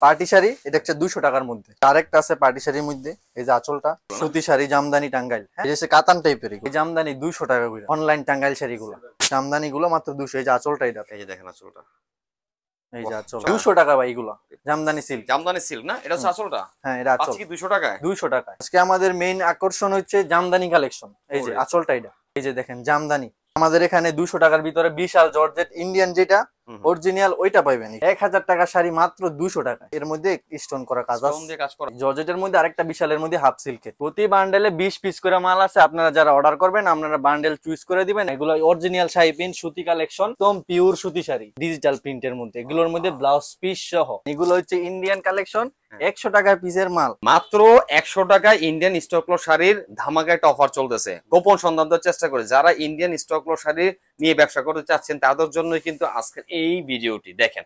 Party sari, এটা হচ্ছে 200 টাকার মধ্যে। আরেকটা আছে পার্টি শাড়ির মধ্যে, এই যে আঁচলটা সুতি শাড়ি, জামদানি টাঙ্গাইল, হ্যাঁ এই যে কাতান টাইপের, এই জামদানি 200 টাকা করে। অনলাইন টাঙ্গাইল শাড়িগুলো, জামদানি গুলো মাত্র 200। এই যে আঁচলটা, এটা এই যে দেখেন আঁচলটা, এই যে আঁচল 200 টাকা ভাই। এগুলো জামদানি সিল্ক, জামদানি সিল্ক না? এটা হচ্ছে আঁচলটা। হ্যাঁ এটা আঁচল কি 200 টাকায়? 200 টাকা। আজকে আমাদের মেইন আকর্ষণ হচ্ছে জামদানি কালেকশন। এই যে আঁচলটা, এটা এই যে দেখেন জামদানি। আমাদের এখানে 200 টাকার ভিতরে বিশাল জর্জেট ইন্ডিয়ান যেটা অরিজিনাল ওইটা পাইবেন। 1000 টাকা শাড়ি মাত্র 200 টাকা। এর মধ্যে স্টোন করা কাজ আছে, জর্জেটের মধ্যে আরেকটা বিশালের মধ্যে হাফ সিল্কের। প্রতি বান্ডেলে 20 পিস করে মাল আছে। আপনারা যারা অর্ডার করবেন আপনারা বান্ডেল চুজ করে দিবেন। এগুলো অরিজিনাল শাড়ি প্রিন্ট সুতি কালেকশন, একদম পিওর সুতি শাড়ি ডিজিটাল প্রিন্টের মধ্যে। এগুলোর মধ্যে ব্লাউজ পিস সহ। এগুলো হচ্ছে ইন্ডিয়ান কালেকশন, 100 টাকা পিসের মাল। মাত্র 100 টাকা ইন্ডিয়ান স্টকলো শাড়ির ধামাকা একটা অফার চলতেছে। গোপন সন্ধান দেওয়ার চেষ্টা করে যারা ইন্ডিয়ান স্টকলো শাড়ি নিয়ে ব্যবসা করতে চাচ্ছেন তাদের জন্য কিন্তু আজকের এই ভিডিওটি দেখেন।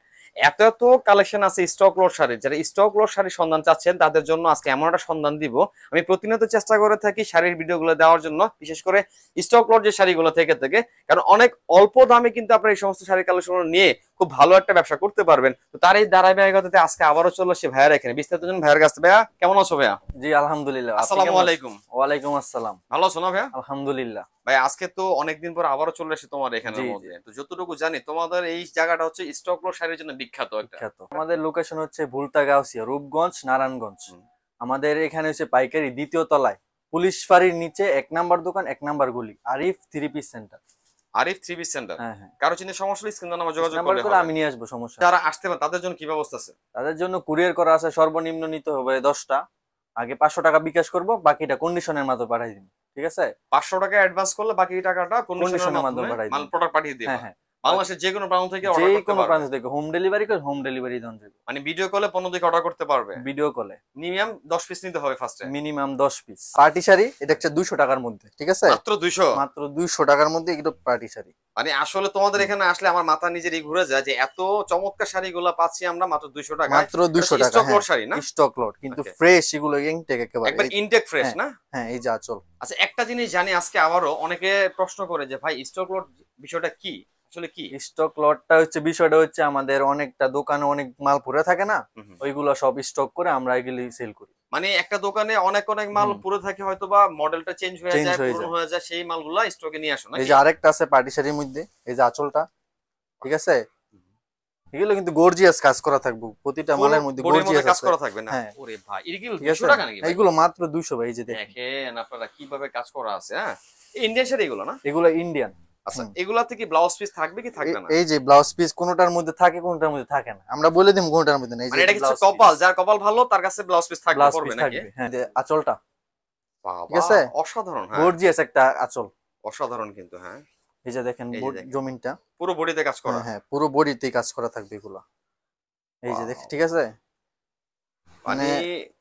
এত এত কালেকশন আছে স্টক লোড শাড়ির। যারা স্টক লোড শাড়ির সন্ধান চাচ্ছেন তাদের জন্য আজকে এমন একটা সন্ধান দিব। আমি প্রতিনিয়ত চেষ্টা করে থাকি শাড়ির ভিডিওগুলো দেওয়ার জন্য, বিশেষ করে স্টক লোড যে শাড়িগুলো থেকে থাকে, কারণ অনেক অল্প দামে কিন্তু আপনারা এই সমস্ত শাড়ির কালেকশন নিয়ে খুব ভালো একটা ব্যবসা করতে পারবেন। তো তার এই ধারাবাহিকতাতে আজকে আবারও চলে আসছে ভাইয়ার এখানে। বিস্তারিত জন্য ভাইয়ার কাছে। ভাইয়া কেমন আছো? ভাইয়া জি আলহামদুলিল্লাহ। আসসালামু আলাইকুম। ওয়ালাইকুম আসসালাম। ভালো আছো না ভাইয়া? আলহামদুলিল্লাহ। ভাই আজকে তো অনেকদিন পর আবারও চলে এসেছে তোমার এখানের মধ্যে। তো যতটুকু জানি তোমাদের এই জায়গাটা হচ্ছে স্টক লোড শাড়ির জন্য বিখ্যাত। আমাদের লোকেশন হচ্ছে ভুলতা গাউসিয়া, রূপগঞ্জ, নারায়ণগঞ্জ। আমাদের এখানে হচ্ছে পাইকারি দ্বিতীয় তলায় পুলিশ ফাঁড়ির নিচে 1 নাম্বার দোকান, 1 নাম্বার গলি, Arif 3 piece centre. Arif 3 piece centre. হ্যাঁ হ্যাঁ, কারো চিন্তা সমস্যা হলে স্ক্রিনে নাম্বার যোগাযোগ করলে হবে। আমি নিয়ে আসবো, সমস্যা। যারা আসতে পারে তাদের জন্য কি ব্যবস্থা আছে? তাদের জন্য কুরিয়ার করা আছে। সর্বনিম্ন নিতে হবে 10টা। আগে 500 টাকা বিকাশ করব, বাকিটা কন্ডিশনের মাধ্যমে পাঠিয়ে দিন। ঠিক আছে? 500 টাকা অ্যাডভান্স করলে বাকি টাকাটা কন্ডিশনের মাধ্যমে মাল প্রোডাক্ট পাঠিয়ে দিবেন। হ্যাঁ হ্যাঁ, বাংলাদেশের যে কোনো প্রান্ত থেকে অর্ডার করতে পারবে। যে কোনো প্রান্ত থেকে হোম ডেলিভারি করে, হোম ডেলিভারি দেন যাবে। মানে ভিডিও কলে 15 থেকে অর্ডার করতে পারবে। ভিডিও কলে মিনিমাম 10 পিস নিতে হবে ফার্স্টে। Minimum 10 piece. পার্টি শাড়ি এটা হচ্ছে 200 টাকার মধ্যে। ঠিক আছে? মাত্র 200। মাত্র 200 টাকার মধ্যে এগুলো পার্টি শাড়ি। মানে আসলে তোমাদের এখানে আসলে আমার মাথা নিজেরই ঘুরে যায় যে এত চমৎকার শাড়িগুলো পাচ্ছি আমরা মাত্র 200 টাকা। মাত্র 200 টাকা স্টক লট শাড়ি না? স্টক লট কিন্তু ফ্রেশ, এগুলো ইনটেক একেবারে একবার ইনটেক ফ্রেশ না? হ্যাঁ এই যে আঁচল। আচ্ছা একটা জিনিস জানি আজকে আবারও অনেকে প্রশ্ন করে যে ভাই স্টক লট বিষয়টা কি? আসলে কি স্টক লটটা হচ্ছে? বিষয়টা হচ্ছে আমাদের অনেকটা দোকানে অনেক মাল পড়ে থাকে না, ওইগুলো সব স্টক করে আমরা এগুলি সেল করি। মানে একটা দোকানে অনেক অনেক মাল পড়ে থাকে, হয়তো বা মডেলটা চেঞ্জ হয়ে যায়, পুরনো হয়ে যায়, সেই মালগুলো স্টকে নিয়ে আসো না। এই যে আরেকটা আছে পার্টি শাড়ির মধ্যে, এই যে আঁচলটা। ঠিক আছে? এগুলো কিন্তু গর্জিয়াস কাজ করা থাকবে, প্রতিটা মালের মধ্যে গর্জিয়াস কাজ করা থাকবে না। ওরে ভাই এগুলো 200 টাকা নাকি? এগুলো মাত্র 200 ভাই। এই যে দেখেন আপনারা কিভাবে কাজ করা আছে। হ্যাঁ ইন্ডিয়ান শাড়ি এগুলো না? এগুলো ইন্ডিয়ান। আচ্ছা এগুলাতে কি ব্লাউজ পিস থাকবে কি থাকবে না? এই যে ব্লাউজ পিস কোনটার মধ্যে থাকে, কোনটার মধ্যে থাকে না, আমরা বলে দিই কোনটার মধ্যে নেই। মানে এটা কিছু কপাল, যার কপাল ভালো তার কাছে ব্লাউজ পিস থাকবে, পড়বে নাকি? হ্যাঁ যে আঁচলটা ঠিক আছে, অসাধারণ। হ্যাঁ গর্জিয়াস একটা আঁচল, অসাধারণ কিন্তু। হ্যাঁ এই যে দেখেন জমিনটা পুরো বডিতে কাজ করা। হ্যাঁ পুরো বডিতে কাজ করা থাকবে এগুলা। এই যে দেখেন, ঠিক আছে? মানে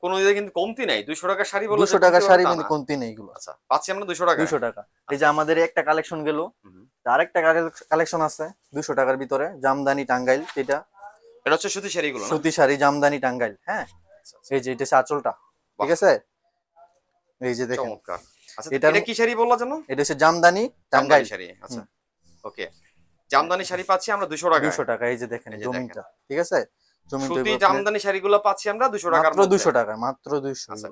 কোন দিকে কিন্তু কমতি নাই। 200 টাকা শাড়ি বলে 200 টাকা শাড়ি মানে কমতি নেই এগুলো। আচ্ছা পাচ্ছি আমরা 200 টাকা। 200 টাকা। এই যে আমাদের একটা কালেকশন গেল, আরেকটা কালেকশন আছে 200 টাকার ভিতরে, জামদানি টাঙ্গাইল। এটা হচ্ছে সুতি শাড়িগুলো, সুতি শাড়ি জামদানি টাঙ্গাইল। হ্যাঁ এই যে এটা আঁচলটা। ঠিক আছে? এই যে দেখেন চমৎকার। আচ্ছা এটা কি শাড়ি বললা জানো? এটা হচ্ছে জামদানি টাঙ্গাইল শাড়ি। আচ্ছা ওকে, জামদানি শাড়ি পাচ্ছি আমরা 200 টাকা। 200 টাকা। এই যে দেখেন জমিটা। ঠিক আছে? সুতি জামদানি শাড়িগুলো পাচ্ছি আমরা 200 টাকা। মাত্র 200 টাকা, মাত্র 200। আচ্ছা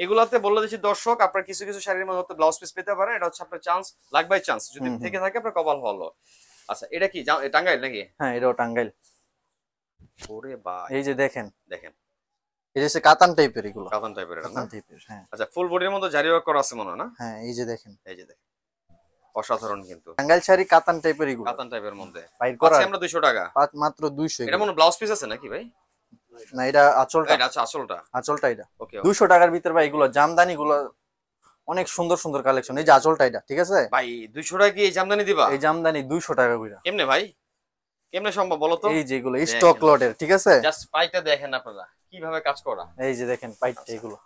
এগুলাতে বলে দিচ্ছি দর্শক, আপনারা কিছু কিছু শাড়ির মধ্যে ব্লাউজ পিস পেতে পারেন। এটা হচ্ছে আপনার চান্স, লাক বাই চান্স, যদি থেকে থাকে আপনার কপাল ভালো। আচ্ছা এটা কি টাঙ্গাইল নাকি? হ্যাঁ এটাও টাঙ্গাইল। ওরে ভাই এই যে দেখেন, দেখেন এটা হচ্ছে কাতান টাইপের। এগুলো কাতান টাইপের, কাতান টাইপের। হ্যাঁ আচ্ছা ফুল বডির মধ্যে জারি ওয়ার্ক করা আছে মনে হয় না? হ্যাঁ এই যে দেখেন, এই যে দেখেন অসাধারণ কিন্তু টাঙ্গাইল শাড়ি কাতান টাইপের। এগুলো কাতান টাইপের মধ্যে পাচ্ছি আমরা 200 টাকা। মাত্র 200। এটা মনে ব্লাউজ পিস আছে নাকি ভাই? না এটা আঁচলটা। এটা আচ্ছা আঁচলটা, আঁচলটা এটা। ওকে 200 টাকার ভিতর ভাই। এগুলো জামদানি গুলো অনেক সুন্দর সুন্দর কালেকশন। এই যে আঁচলটা এটা। ঠিক আছে ভাই 200 টাকা কি এই জামদানি দিবা? এই জামদানি 200 টাকা কইরা। কেমনে ভাই, কেমনে সম্ভব বলো তো? এই যে এগুলো স্টক লটের। ঠিক আছে? জাস্ট পাইটা দেখেন আপনারা কিভাবে কাজ করা। এই যে দেখেন পাইটা। এগুলো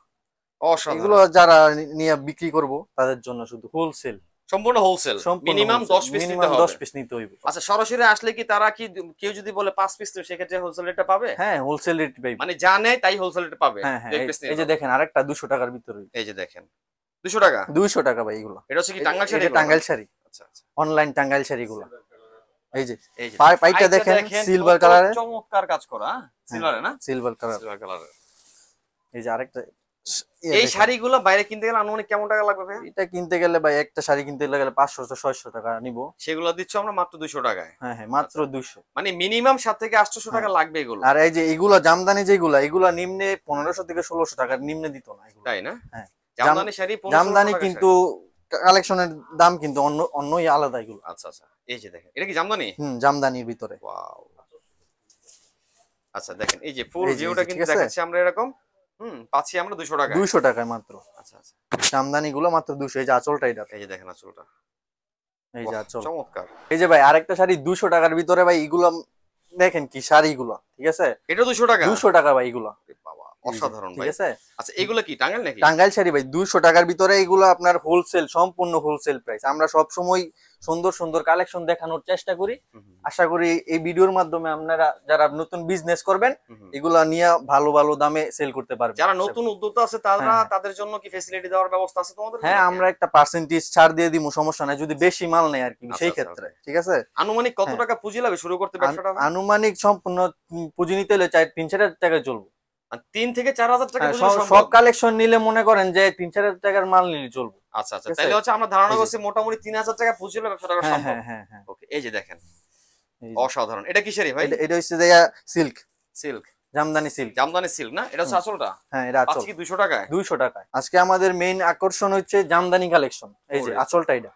অসাধারণ। এগুলো যারা নিয়ে বিক্রি করব তাদের জন্য শুধু হোলসেল, সম্পূর্ণ হোলসেল, মিনিমাম 10 পিস নিতে হবে। 10 পিস নিতে হইবে। আচ্ছা সরাসরি আসলে কি তারা কি কেউ যদি বলে 5 পিস তো সেক্ষেত্রে হোলসেল রেটটা পাবে? হ্যাঁ হোলসেল রেট পাবে, মানে জানে তাই হোলসেল রেট পাবে। এই যে দেখেন আরেকটা 200 টাকার ভিতরে। এই যে দেখেন 200 টাকা। 200 টাকা ভাই এগুলো। এটা হচ্ছে কি টাঙ্গাইল শাড়ি? এটা টাঙ্গাইল শাড়ি। আচ্ছা আচ্ছা অনলাইন টাঙ্গাইল শাড়িগুলো। এই যে এই যে পাইটা দেখেন সিলভার কালারের, চমৎকার কাজ করা, সিলভারে না, সিলভার কালার। এই যে আরেকটা, এই শাড়িগুলো বাইরে কিনতে গেলে আনুমানিক কেমন টাকা লাগবে ভাই? এটা কিনতে গেলে ভাই একটা শাড়ি কিনতে গেলে 500-600 টাকা নিব, সেগুলো দিচ্ছ আমরা মাত্র 200 টাকায়। হ্যাঁ হ্যাঁ, মাত্র 200। মানে মিনিমাম 7 থেকে 800 টাকা লাগবে এগুলো। আর এই যে এগুলো জামদানি, যেগুলো এগুলা নিম্নে 1500 থেকে 1600 টাকার নিম্নে দিত না এগুলো, তাই না? হ্যাঁ, জামদানি শাড়ি 1500 জামদানি টাকা কিন্তু কালেকশনের দাম কিন্তু অন্যই আলাদা এগুলো। আচ্ছা আচ্ছা, এই যে দেখেন এটা কি জামদানি? জামদানির ভিতরে। ওয়াও, আচ্ছা দেখেন এই যে ফুল এই যে, ভিউটা কিন্তু ঠিক আছে? দেখাচ্ছি আমরা এরকম, পাচ্ছি আমরা 200 টাকায়। 200 টাকায় মাত্র। আচ্ছা আচ্ছা, জামদানি গুলো মাত্র 200। এই যে আঁচলটা, এটা এই যে দেখেন আঁচলটা, এই যে আঁচল, চমৎকার। এই যে ভাই আরেকটা শাড়ি 200 টাকার ভিতরে ভাই, এগুলো দেখেন কি শাড়িগুলো, ঠিক আছে? এটা 200 টাকা? 200 টাকা ভাই এগুলো, বাবা অসাধারণ ভাই। ঠিক আছে? আচ্ছা এগুলো কি টাঙ্গাইল নাকি? টাঙ্গাইল শাড়ি ভাই 200 টাকার ভিতরে, এগুলো আপনার হোলসেল, সম্পূর্ণ হোলসেল প্রাইস। আমরা সব সময় সুন্দর সুন্দর কালেকশন দেখানোর চেষ্টা করি। আশা করি এই ভিডিওর মাধ্যমে আপনারা যারা নতুন বিজনেস করবেন এগুলা নিয়ে ভালো ভালো দামে সেল করতে পারবেন। যারা নতুন উদ্যোক্তা আছে তারা, তাদের জন্য কি ফ্যাসিলিটি দেওয়ার ব্যবস্থা আছে তোমাদের? হ্যাঁ, আমরা একটা পার্সেন্টেজ ছাড় দিয়ে দিব, সমস্যা নাই, যদি বেশি মাল নেয় আর কি, সেই ক্ষেত্রে। ঠিক আছে? আনুমানিক কত টাকা পুঁজি লাগবে শুরু করতে ব্যবসাটা? আনুমানিক সম্পূর্ণ পুঁজি নিতে হলে 3-4 টাকা চলবে। 3 থেকে 4000 টাকা সব কালেকশন নিলে মনে করেন যে 3-4 টাকার মাল নিলে চলবে। আচ্ছা আচ্ছা, তাহলে হচ্ছে আমরা ধারণা করছি মোটামুটি 3000 টাকা পুঁজি হলে ব্যবসাটা করা সম্ভব। হ্যাঁ হ্যাঁ, ওকে, এই যে দেখেন অসাধারণ। এটা কি শাড়ি ভাই? এটা হচ্ছে silk, silk, Jamdani silk. Jamdani silk না? এটা হচ্ছে আঁচলটা? হ্যাঁ, এটা আঁচল। কি 200 টাকায়? 200 টাকায়। আজকে আমাদের মেইন আকর্ষণ হচ্ছে জামদানি কালেকশন। এই যে আঁচলটা, এটা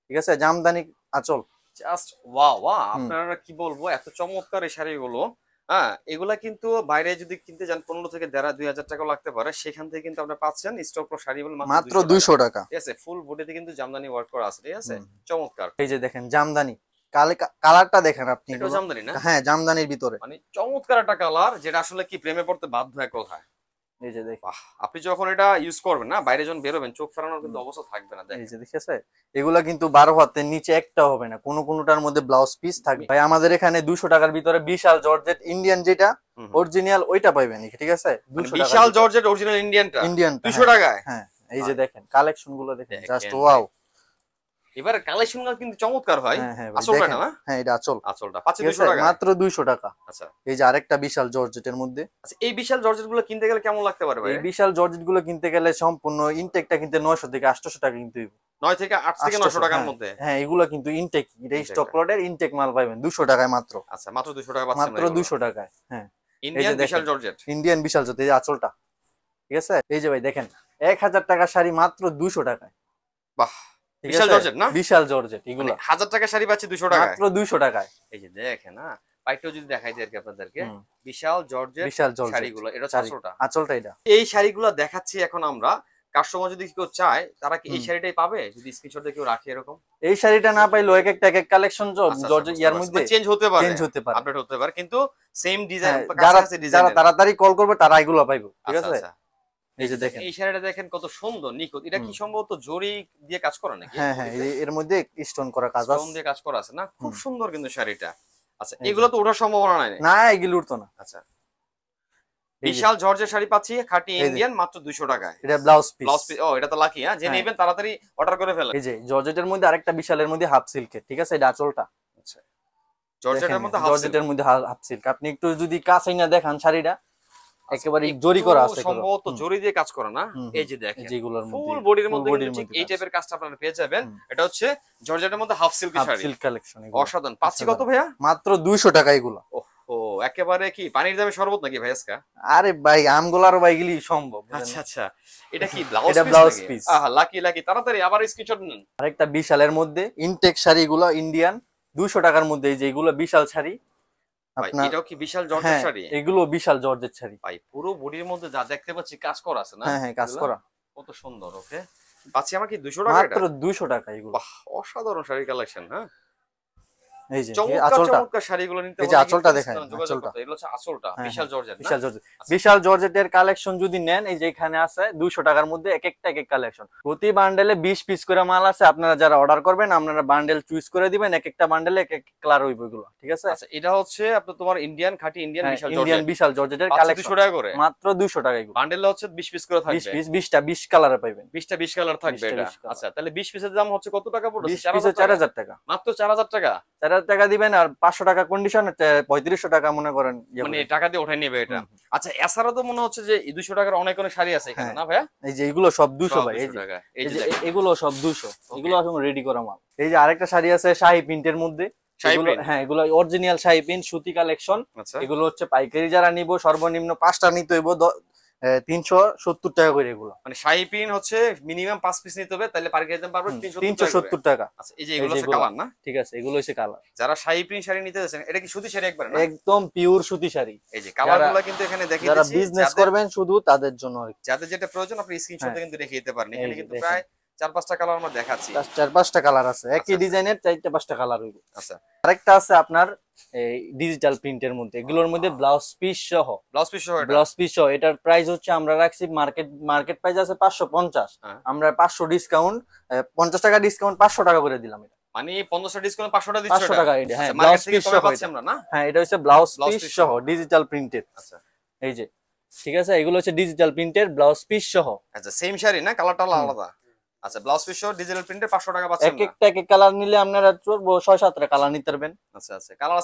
ঠিক আছে, জামদানি আঁচল। জাস্ট ওয়াও ওয়াও, আপনারা কি বলবো, এত চমৎকার এই শাড়িগুলো। হ্যাঁ, এগুলা কিন্তু বাইরে যদি কিনতে যান 15 থেকে 2000 টাকা লাগতে পারে, সেখান থেকে কিন্তু আপনারা পাচ্ছেন স্টক শাড়ি মাত্র 200 টাকা। ঠিক আছে? ফুল বডিতে কিন্তু জামদানি ওয়ার্ক করা আছে, ঠিক আছে? চমৎকার। এই যে দেখেন জামদানি, কালারটা দেখেন আপনি, এটা জামদানি না? হ্যাঁ, জামদানির ভিতরে। মানে চমৎকার একটা কালার, যেটা আসলে কি প্রেমে পড়তে বাধ্য এক কথায়। এই যে দেখেন, আপনি যখন এটা ইউজ করবেন না, বাইরে যখন বেরোবেন, চোখ ফেরানোর কিন্তু অবস্থা থাকবে না। এই যে দেখেছে, এগুলা কিন্তু 12 হাতের নিচে একটা হবে না, কোনটার মধ্যে ব্লাউজ পিস থাকবে। ভাই আমাদের এখানে 200 টাকার ভিতরে বিশাল জর্জেট ইন্ডিয়ান যেটা অরিজিনাল, ওইটা পাবেন, ঠিক আছে? বিশাল জর্জেট অরিজিনাল ইন্ডিয়ানটা 200 টাকায়। হ্যাঁ, এই যে দেখেন কালেকশন গুলো দেখেন, জাস্ট ওয়াও। এবারে কালেকশনগুলো কিন্তু চমৎকার হয়। আসলটা না? হ্যাঁ, এটা আঁচল। আঁচলটা পাচ্ছি 200 টাকা, মাত্র 200 টাকা। আচ্ছা, এই যে আরেকটা বিশাল জর্জেটের মধ্যে। আচ্ছা, এই বিশাল জর্জেট গুলো কিনতে গেলে কেমন লাগতে পারে ভাই? এই বিশাল জর্জেট গুলো কিনতে গেলে সম্পূর্ণ ইনটেকটা কিনতে 900 থেকে 800 টাকা কিনতে হবে। 9 থেকে 8 থেকে 900 টাকার মধ্যে। হ্যাঁ, এগুলো কিন্তু ইনটেক, এটা স্টক লটের ইনটেক মাল পাবেন 200 টাকায় মাত্র। আচ্ছা, মাত্র 200 টাকা পাচ্ছেন? মাত্র 200 টাকায়। হ্যাঁ, ইন্ডিয়ান বিশাল জর্জেট, ইন্ডিয়ান বিশাল জর্জেট, এই যে আঁচলটা, ঠিক আছে? এই যে ভাই দেখেন 1000 টাকার শাড়ি মাত্র 200 টাকায়। বাহ, বিশাল জর্জেট না? বিশাল জর্জেট, এগুলো 1000 টাকা শাড়ি পাচ্ছি 200 টাকায়, মাত্র 200 টাকায়। এই যে দেখেন, না পাইটাও যদি দেখাই দেই আর কি আপনাদেরকে, বিশাল জর্জেট শাড়িগুলো, এটা আঁচলটা, আঁচলটা এটা। এই শাড়িগুলো দেখাচ্ছি এখন আমরা। কাস্টমার যদি কেউ চায়, তারা কি এই শাড়িটাই পাবে যদি স্ক্রিনশট দিয়ে কেউ রাখে এরকম? এই শাড়িটা না পাইলো এক একটা কালেকশন জর্জেট ইয়ার মধ্যে চেঞ্জ হতে পারে, আপডেট হতে পারে, কিন্তু সেম ডিজাইন, কাছাকাছি ডিজাইন। যারা তাড়াতাড়ি কল করবে তারা এগুলো পাইবে, ঠিক আছে? এই যে দেখেন এই শাড়িটা দেখেন কত সুন্দর, নিখুঁত। এটা কি সম্ভবত জরি দিয়ে কাজ করা নাকি? হ্যাঁ হ্যাঁ, এর মধ্যে স্টোন করা কাজ আছে, স্টোন দিয়ে কাজ করা আছে না? খুব সুন্দর কিন্তু শাড়িটা। আচ্ছা, এগুলো তো ওঠার সম্ভাবনা নাই না, এগুলো উঠতো না। আচ্ছা, বিশাল জর্জের শাড়ি পাচ্ছি খাঁটি ইন্ডিয়ান মাত্র 200 টাকায়। এটা ব্লাউজ পিস। ও, এটা তো লাকি। হ্যাঁ, যে নেবেন তাড়াতাড়ি অর্ডার করে ফেলেন। এই যে জর্জেটের মধ্যে আরেকটা বিশালের মধ্যে হাফ সিল্কের, ঠিক আছে? এটা আঁচলটা। আচ্ছা, জর্জেটের মধ্যে হাফ সিল্ক। আপনি একটু যদি কাছে না দেখান শাড়িটা, একেবারে জরি করা আছে, সম্ভবত জরি দিয়ে কাজ করা না? এই যে দেখেন ফুল বডির মধ্যে ঠিক এই টাইপের কাজটা আপনারা পেয়ে যাবেন। এটা হচ্ছে জর্জেটের মধ্যে half silk sari, silk collection. অসাধারণ। পাচ্ছি কত ভাইয়া? মাত্র 200 টাকা এগুলো। ও, একেবারে কি পানির দামে শরবত নাকি ভাই আজকে? আরে ভাই, আমগুলার ভাই গিলি সম্ভব। আচ্ছা আচ্ছা, এটা কি ব্লাউজ পিস? এটা ব্লাউজ পিস। আহা, লাকি লাকি, তাড়াতাড়ি আবার স্ক্রিনশট নেন। আরেকটা বিশালের মধ্যে ইনটেক শাড়িগুলো ইন্ডিয়ান 200 টাকার মধ্যে। এই যে এগুলো বিশাল শাড়ি আপনার, এটাও কি বিশাল জর্জেট শাড়ি? এগুলো বিশাল জর্জেট শাড়ি ভাই, পুরো বডির মধ্যে যা দেখতে পাচ্ছি কাজ করা আছে না? হ্যাঁ হ্যাঁ, কাজ করা, কত সুন্দর। ওকে, পাচ্ছি আমরা কি 200 টাকা? মাত্র 200 টাকা এগুলো। বাহ, অসাধারণ শাড়ি কালেকশন। হ্যাঁ, এই যে আঁচলটা, চমৎকার শাড়িগুলো নিতে এই যে আঁচলটা দেখেন, আঁচলটা, এটা হচ্ছে আঁচলটা বিশাল জর্জেট। বিশাল জর্জেট, বিশাল জর্জেটের কালেকশন যদি নেন, এই যে এখানে আছে 200 টাকার মধ্যে এক একটা এক এক কালেকশন। প্রতি বান্ডেলে 20 পিস করে মাল আছে। আপনারা যারা অর্ডার করবেন, আপনারা বান্ডেল চুজ করে দিবেন, এক একটা বান্ডেলে এক এক কালার হইব এগুলো, ঠিক আছে? আচ্ছা, এটা হচ্ছে আপনার তোমার ইন্ডিয়ান খাঁটি ইন্ডিয়ান বিশাল জর্জেটের কালেকশন 200 টাকা করে, মাত্র 200 টাকা এগুলো। বান্ডেলে হচ্ছে 20 পিস করে থাকবে, 20 পিস, 20টা 20 কালারে পাবেন, 20টা 20 কালার থাকবে এটা। আচ্ছা, তাহলে 20 পিসের দাম হচ্ছে কত টাকা পড়বে? 20 পিসে 4000 টাকা, মাত্র 4000 টাকা। 2000 টাকা দিবেন আর 500 টাকা কন্ডিশন, 3500 টাকা মনে করেন মানে টাকা দিয়ে উঠাই নেবে এটা। আচ্ছা এছাড়া তো মনে হচ্ছে যে 200 টাকার অনেক অনেক শাড়ি আছে এখানে না ভাইয়া? এই যে এগুলো সব 200 ভাই, এই যে এগুলো সব 200, এগুলো এখন রেডি করা মাল। এই যে আরেকটা শাড়ি আছে শাহী প্রিন্টের মধ্যে, হ্যাঁ এগুলো অরিজিনাল শাহী প্রিন্ট সুতি কালেকশন। এগুলো হচ্ছে পাইকারি যারা নিব সর্বনিম্ন 5টা নিতে হইব 370 টাকা করে। এগুলো মানে শাহী প্রিন্ট হচ্ছে মিনিমাম 5 পিস নিতে হবে, তাহলে পাইকারি দাম পারবে 370 টাকা। আচ্ছা এই যে এগুলো হচ্ছে কালার না? ঠিক আছে, এগুলো হচ্ছে কালার। যারা শাহী প্রিন্ট শাড়ি নিতে যাচ্ছেন, এটা কি সুতি শাড়ি একবার না? একদম পিওর সুতি শাড়ি। এই যে কালারগুলো কিন্তু এখানে দেখিয়ে দিচ্ছি, যারা বিজনেস করবেন শুধু তাদের জন্য, যাদের যেটা প্রয়োজন আপনি স্ক্রিনশটে কিন্তু রেখে দিতে পারেন। এখানে কিন্তু প্রায় 4-5টা কালার আমরা দেখাচ্ছি, 4-5টা কালার আছে একই ডিজাইনের, 4-5টা কালার হইব। আচ্ছা আরেকটা আছে আপনার এই ডিজিটাল প্রিন্টের মধ্যে, এগুলোর মধ্যে ব্লাউজ পিস সহ, এটার প্রাইস হচ্ছে আমরা রাখছি মার্কেট প্রাইস আছে 550, আমরা 500 ডিসকাউন্ট, 50 টাকা ডিসকাউন্ট 500 টাকা করে দিলাম। এটা মানে 50 টা ডিসকাউন্ট 500 টাকা দিচ্ছি, 500 টাকা। এটা হ্যাঁ ব্লাউজ পিস সহ পাচ্ছি আমরা না? হ্যাঁ এটা হচ্ছে ব্লাউজ পিস সহ ডিজিটাল প্রিন্টেড। আচ্ছা এই যে ঠিক আছে, এগুলো হচ্ছে ডিজিটাল প্রিন্টের ব্লাউজ পিস সহ। আচ্ছা সেম শাড়ি না, কালারটা আলাদা। আচ্ছা ব্লাউজ পিস সহ ডিজিটাল প্রিন্টে 500 টাকা পাচ্ছেন। এক কালার নিলে আপনারা 6-7টা কালার নিতে পারবেন। আচ্ছা আচ্ছা কালার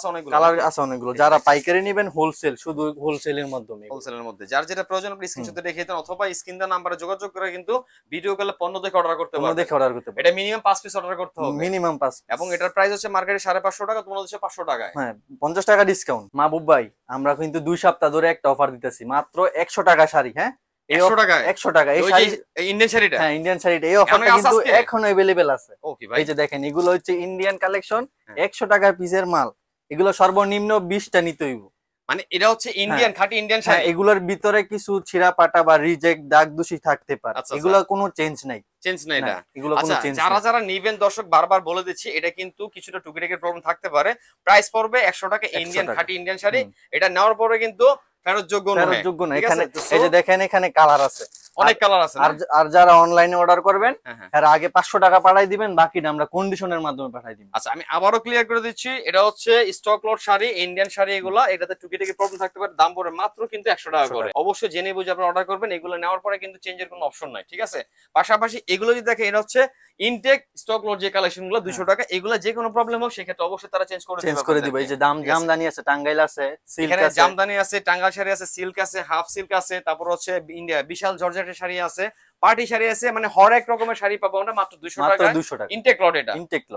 আছে অনেকগুলো। যারা পাইকারি নেবেন হোলসেল, শুধু হোলসেলের মাধ্যমে, হোলসেলের মধ্যে যার যেটা প্রয়োজন আপনি স্ক্রিনশটে দেখিয়ে দেন, অথবা স্ক্রিন দেওয়া নম্বরে যোগাযোগ করে কিন্তু ভিডিও কলে পণ্য দেখে অর্ডার করতে পারবেন। এটা মিনিমাম 5 পিস অর্ডার করতে হবে, মিনিমাম 5। এবং এটার প্রাইস হচ্ছে মার্কেটে 550 টাকা, তোমাদের হচ্ছে 500 টাকায়। হ্যাঁ 50 টাকা ডিসকাউন্ট। মাহবুব ভাই আমরা কিন্তু 2 সপ্তাহ ধরে একটা অফার দিতেছি, মাত্র 100 টাকা শাড়ি। হ্যাঁ 100 টাকা, 100 টাকা এই শাড়ি, ইন্ডিয়ান শাড়িটা। হ্যাঁ ইন্ডিয়ান শাড়িটা, এই অফারটা কিন্তু এখনো अवेलेबल আছে। ওকে ভাই এই যে দেখেন এগুলো হচ্ছে ইন্ডিয়ান কালেকশন, 100 টাকা পিসের মাল। এগুলো সর্বনিম্ন 20টা নিতে হইব। মানে এটা হচ্ছে ইন্ডিয়ান খাঁটি ইন্ডিয়ান শাড়ি। এগুলোর ভিতরে কিছু ছিঁড়া পাটা বা রিজেক্ট দাগ দোষী থাকতে পারে, এগুলো কোনো চেঞ্জ নাই এটা, এগুলো কোনো চেঞ্জ নাই। যারা নিবেন দর্শক বারবার বলে দিচ্ছি, এটা কিন্তু কিছুটা টুকিটাকি প্রবলেম থাকতে পারে। প্রাইস পড়বে 100 টাকা, ইন্ডিয়ান খাঁটি ইন্ডিয়ান শাড়ি। এটা নেওয়ার পরে কিন্তু ফেরতযোগ্য না। এখানে এই যে দেখেন এখানে কালার আছে, অনেক কালার আছে। আর যারা অনলাইনে অর্ডার করবেন এর আগে 500 টাকা পাঠাই দিবেন, বাকিটা আমরা কন্ডিশনের মাধ্যমে পাঠাই দিব। আচ্ছা আমি আবারও ক্লিয়ার করে দিচ্ছি, এটা হচ্ছে stock lot sari, Indian sari. এগুলো এটাতে টুকিটাকি প্রবলেম থাকতে পারে, দাম পড়ে মাত্র কিন্তু 100 টাকা করে। অবশ্যই জেনে বুঝে আপনারা অর্ডার করবেন। এগুলো নেওয়ার পরে কিন্তু চেঞ্জের কোনো অপশন নাই, ঠিক আছে? পাশাপাশি এগুলো যদি দেখেন, এটা হচ্ছে ইনটেক স্টক লট যে কালেকশন গুলো 200 টাকা, এগুলো যে কোনো প্রবলেম হোক সেক্ষেত্রে অবশ্যই তারা চেঞ্জ করে দিবে। এই যে জামদানি আছে, টাঙ্গাইল আছে, সিল্ক আছে, জামদানি আছে, টাঙ্গাইল শাড়ি আছে, সিল্ক আছে, হাফ সিল্ক আছে, তারপর হচ্ছে ইন্ডিয়া বিশাল জর্জেটের শাড়ি আছে, পার্টি শাড়ি আছে। মানে হরেক রকমের শাড়ি পাবো আমরা মাত্র 200 টাকা। ইনটেক লট, এটা ইনটেক লট।